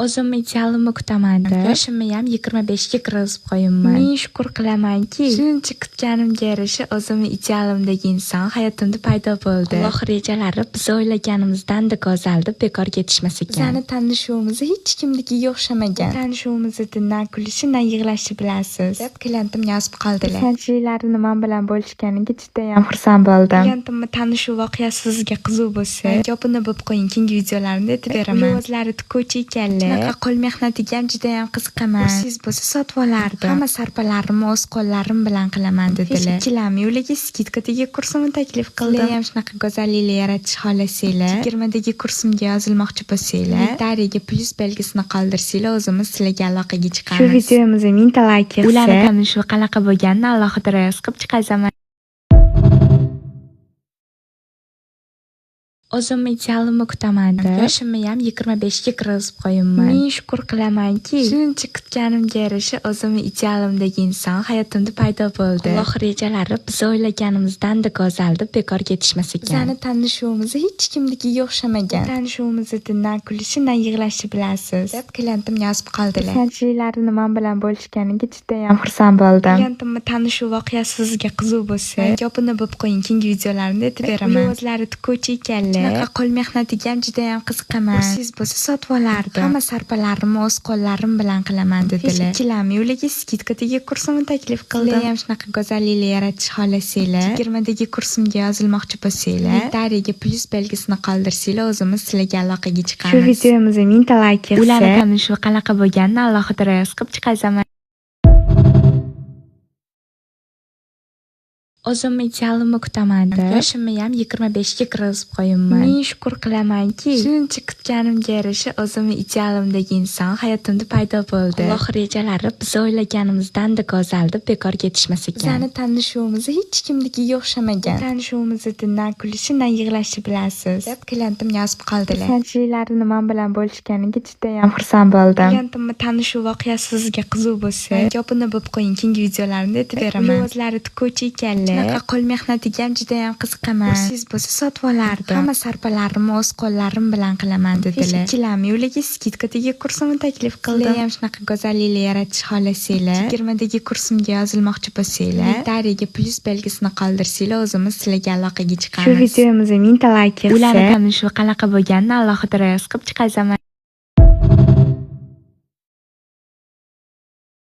O'zimni idealimni kutaman-da. Yoshimniyam 25 ga kirgizib qo'yibman. Ming shukr qilamanki, shuncha kutganimga yarasha o'zimni idealimdagi inson hayotimda paydo bo'ldi. Alloh rejalari biz o'ylaganimizdan-da go'zal deb bekor ketishmas ekan. Bizning tanishuvimiz hech kimnikiga o'xshamagan. Tanishuvimizda na kulishi, na yig'lashi bilasiz, deb klientim yozib qoldilar. Ishonchlilarini men bilan bo'lishganiga juda ham xursand bo'ldim. Klientimning tanishuv voqeasi sizga qiziq bo'lsa, obuna bo'lib qo'ying, keyingi videolarimda aytib beraman. O'zlari tikuvchi ekanlar. Qo'l mehnatiga ham juda ham qiziqaman. Siz bo'lsa sotib olardim. Hamma sarpalarimni o'z qo'llarim bilan qilaman dedilar. Ikkilamay ularga skidkadagi kursimni taklif qildim. Ham shunaqa go'zalliklar yaratish xohlasanglar, 20dagi kursimga yozilmoqchi bo'lsanglar, dariga plus belgisini qoldirsanglar, o'zimiz sizlarga aloqaga chiqamiz. Shu videomizni 1000 ta like kelsa, ularni tanishuv qanaqa bo'lganini alohida ro'yxat qilib chiqazaman. O'zimni idealimni kutaman-da. Yoshimniyam 25 ga kirgizib qo'yibman. Ming shukr qilamanki, shuncha kutganimga yarasha o'zimni idealimdagi inson hayotimda paydo bo'ldi. Alloh rejalari biz o'ylaganimizdan-da go'zal deb bekor ketishmas ekan. Bizning tanishuvimiz hech kimnikiga o'xshamagan. Tanishuvimizda na kulishi, na yig'lashi bilasiz, deb klientim yozib qoldilar. Ishonchlilarini men bilan bo'lishganiga juda ham xursand bo'ldim. Klientimning tanishuv voqeasi sizga qiziq bo'lsa, obuna bo'lib qo'ying, keyingi videolarimda aytib beraman. O'zlari tikuvchi ekanlar. Qo'l mehnatiga ham juda ham qiziqaman. Siz bo'lsa sotib olardim. Hamma sarpalarimni o'z qo'llarim bilan qilaman dedilar. Ikkilamay ularga skidkadagi kursimni taklif qildim. Ham shunaqa go'zalliklar yaratish xohlasanglar, 20dagi kursimga yozilmoqchi bo'lsanglar, dariga plus belgisini qoldirsanglar, o'zimiz sizlarga aloqaga chiqamiz. Shu videomizni 1000 ta like kelsa, ularni tanishuv qanaqa bo'lganini alohida ro'yxat qilib chiqazaman. O'zimni idealimni kutaman-da. Yoshimniyam 25 ga kirgizib qo'yibman. Ming shukr qilamanki, shuncha kutganimga yarasha o'zimni idealimdagi inson hayotimda paydo bo'ldi. Alloh rejalari biz o'ylaganimizdan-da go'zal deb bekor ketishmas ekan. Bizning tanishuvimiz hech kimnikiga o'xshamagan. Tanishuvimizda na kulishi, na yig'lashi bilasiz, deb klientim yozib qoldilar. Ishonchlilarini men bilan bo'lishganiga juda ham xursand bo'ldim. Klientimning tanishuv voqeasi sizga qiziq bo'lsa, obuna bo'lib qo'ying, keyingi videolarimda aytib beraman. O'zlari tikuvchi ekanlar. Qo'l mehnatiga ham juda ham qiziqaman. Siz bo'lsa sotib olardim. Hamma sarpalarimni o'z qo'llarim bilan qilaman dedilar. Ikkilamay ularga skidkadagi kursimni taklif qildim. Ham shunaqa go'zalliklar yaratish xohlasanglar, 20dagi kursimga yozilmoqchi bo'lsanglar, dariga plus belgisini qoldirsanglar, o'zimiz sizlarga aloqaga chiqamiz. Shu videomizni 1000 ta like kelsa, ularni tanishuv qanaqa bo'lganini alohida ro'yxat qilib chiqazaman.